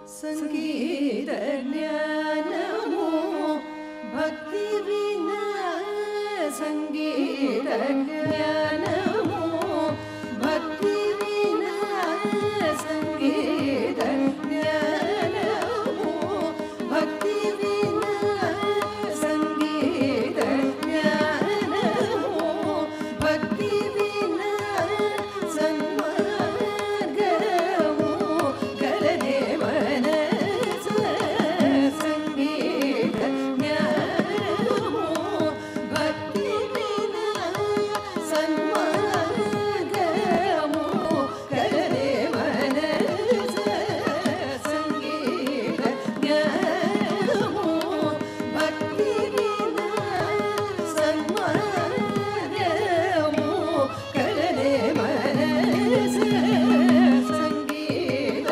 ಸಂಗೀತ ಜ್ಞಾನಮೋ ಭಕ್ತಿ ವಿನಾ ಸಂಗೀತ ಜ್ಞಾನಮೋ ಭಕ್ತಿ ವಿನಾ ಸಂಗೀತ ಜ್ಞಾನಮೋ ಭಕ್ತಿ ವಿನಾ ಸಂಗೀತ ಜ್ಞಾನಮೋ ಭಕ್ತಿ ವಿನಾ ಸನ್ಮಾರ್ಗಮೋ ಕರದೆ ಮನಸ ಸಂಗೀತ ಜ್ಞಾನಮೋ ಭಕ್ತಿ ವಿನಾ ಸನ್ಮಾರ್ಗಮೋ ಕರದೆ ಮನಸ ಸಂಗೀತ ಜ್ಞಾನಮೋ ಭಕ್ತಿ ವಿನಾ ಸನ್ಮಾರ್ಗಮೋ ಕರದೆ ಮನಸ ಸಂಗೀತ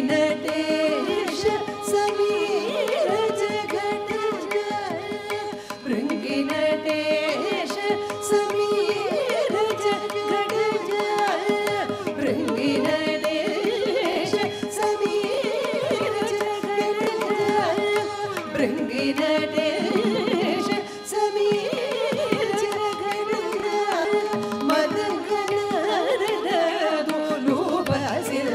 ಭೃಂಗಿನಟೇಶ ಸಮೀರ ಜಗಟ ಭೃಂಗಿನಟೇಶ ಸಮೀರ ಜಗಟ ಭೃಂಗಿನಟೇಶ ಸಮೀರ ಜಗಟ ಭೃಂಗಿನಟೇಶ ಸಮೀರ ಜಗಟ ಮದಗಣರದು ಲೂಪಸಿಲ್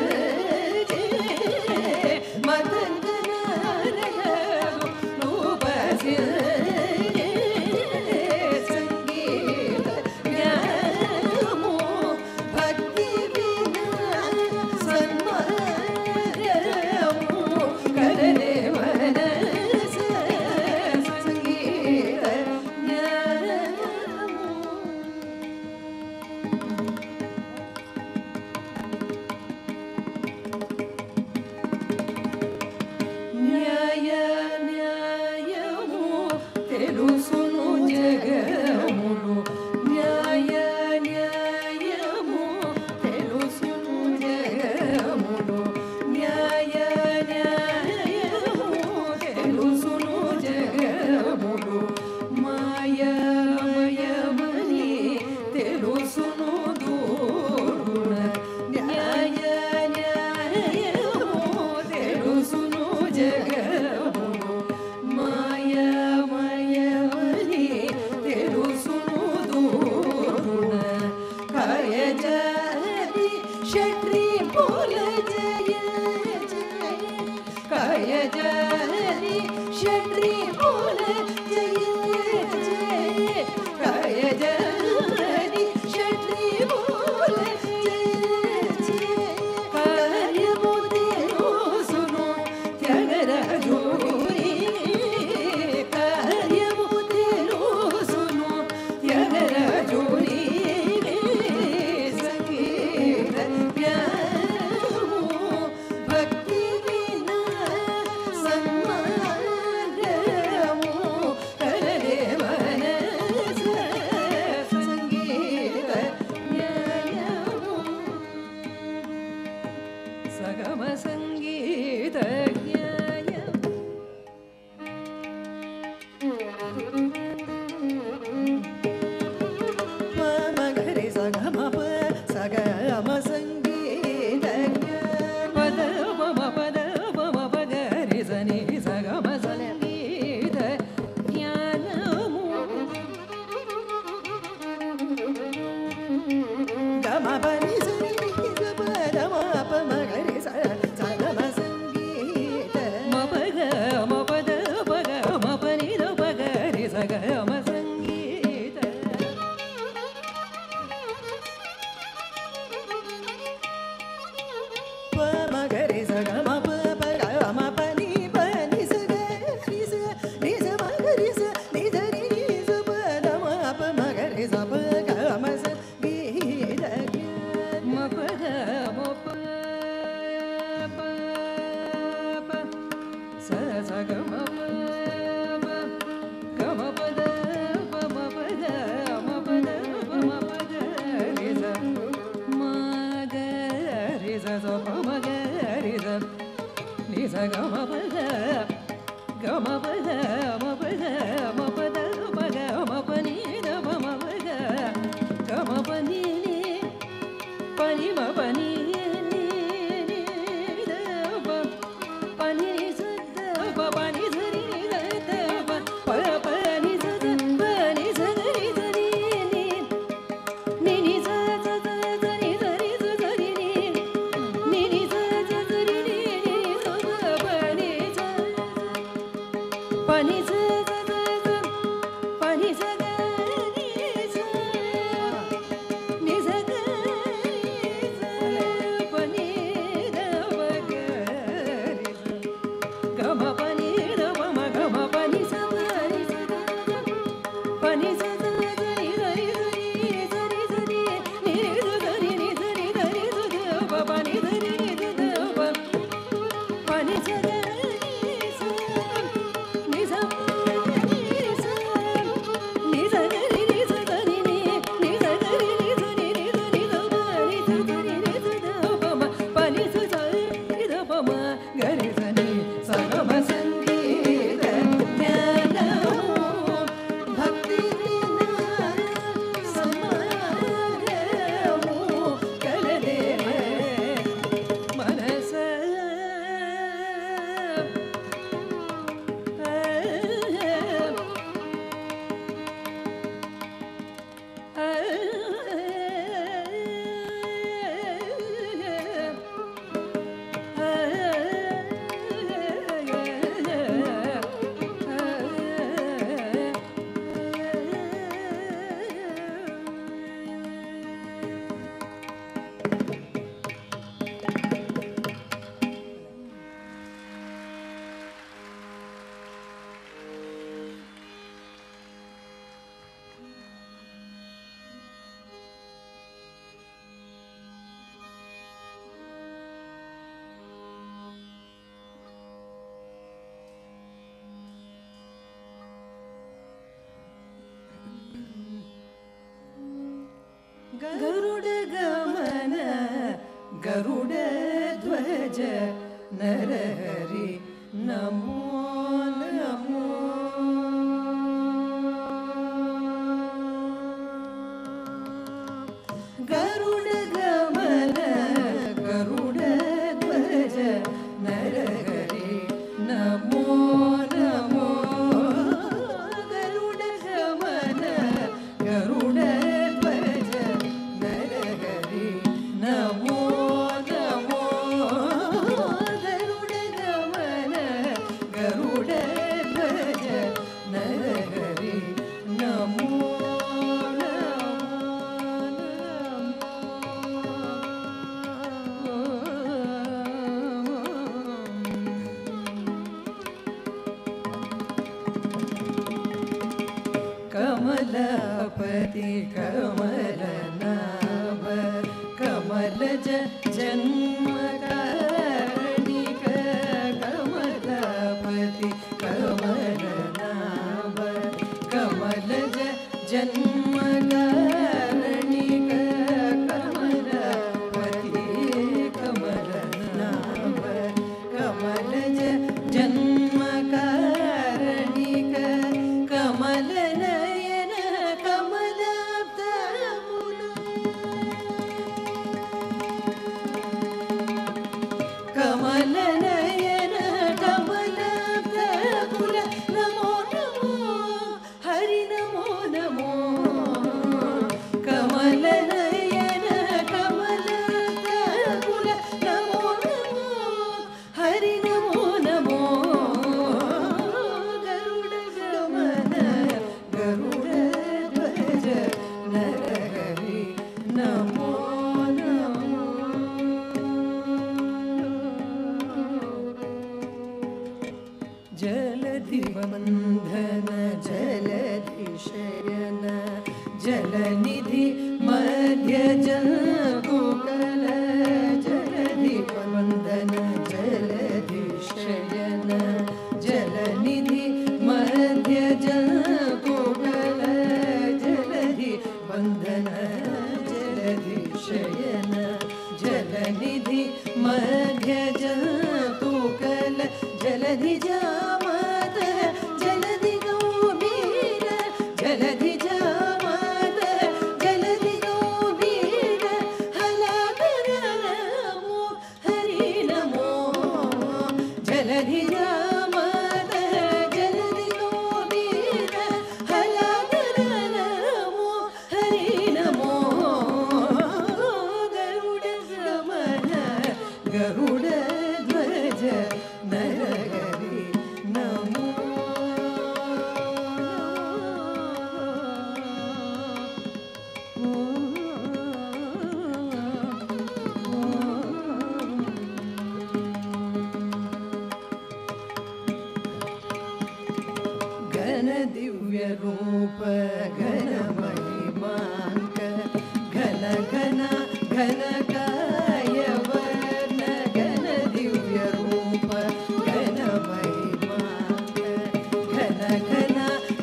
ಮದಗಣರದು ಲೂಪಸಿಲ್ ಸಂಗೀತ ಜ್ಞಾನಮೋ ಭಕ್ತಿ ವಿನಾ ಸನ್ಮಾರ್ಗಮೋ ಕರದೆ ಮನಸ ಸಂಗೀತ ಜ್ಞಾನಮೋ ನ್ಯಾಯ ನ್ಯಾಯಮೋ తెలుసును జగములు న్యాయ న్యాయమో తెలుసును జగములు న్యాయ న్యాయమో తెలుసును జగములు మాయమయమని తెలుసును దూరున న్యాయ న్యాయమో తెలుసును జగములు మాయమయమని తెలుసును దూరున కాయజారి షట్రి పూల జయ జయ కాయజారి షట్రి పూల జయ జయ కాయజారి షట్రి పూల జయ జయ కార్యము తెలుసును త్యాగరాజుని కార్యము తెలుసును త్యాగరాజుని సంగీత జ్ఞానమో భక్తి వినా సన్మార్గమో కరదే మనస సంగీత జ్ఞానమో సగమ సంగీత జ్ఞానమో మగరి సగమ సగమ సంగీత పద మమ పగరి సని సగమ సంగీత జ్ఞానమో గమ పని సని పద మప మగరి సగమ సంగీత మపగ మపద పగ మపని పగరి సగమ సంగీత మగరి సగమ పగ మపని పని సగరి స నిజ మగరి స నిజ నిజ పద మప మగరి స పగ మ సంగీత మపగ మప స సగమ గమ పద పమ పద మపద పమ పద రిజ మగ రిజ స పమ గ రిజ నిజ గమ పద గమ పద మప ಗರುಡ ಗಮನ ಗರುಡ ಧ್ವಜ ನರಹರಿ ನಮೋ ನಮೋ ಗರುಡ ಗಮನ ಗರುಡ ಧ್ವಜ ನರಹರಿ ನಮೋ ನಮೋ ಗರುಡ ಗಮನ ಗರುಡ कमलपति कमलनाभ कमलज जन्मकारणिक कमलपति कमलनाभ कमलज जन्मकारणिक कमलपति कमलनाभ कमलज जन्मकारणिक कमलन कमलनयन कमलप्रफुल्ल नमो नमो हरि नमो नमो कमलनयन कमलप्रफुल्ल नमो नमो हरि नमो नमो गरुड गमन गरुड ध्वज नरहरि नमो जलधि बंधन जलधि शयन जलनिधि मध्य जलकुकल जलधि बंधन जलधि शयन जलनिधि मध्य जलकुकल जलधि बंधन जलधि शयन जलनिधि मध्य जलकुकल जलधि जामत जलधि गौबीर जलधि जामत जलधि गौबीर हलाकर नमो हरि नमो जलधि जामत जलधि गौबीर हलाकर नमो हरि नमो गरुड गमन गरुड ध्वज नरहरि नमो घन दिव्य रूप घन महिमांक घन घन घन काय वर्ण घन दिव्य रूप घन महिमांक घन घन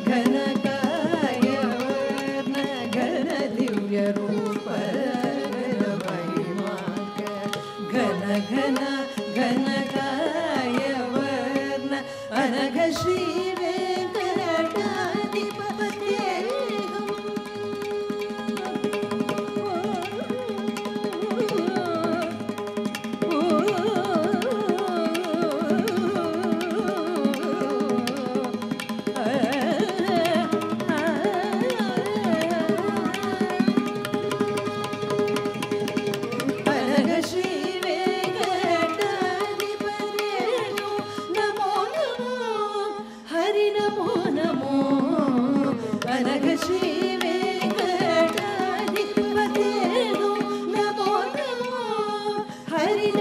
घन काय वर्ण घन दिव्य रूप घन महिमांक घन घन घन काय वर्ण अनघ श्री Hare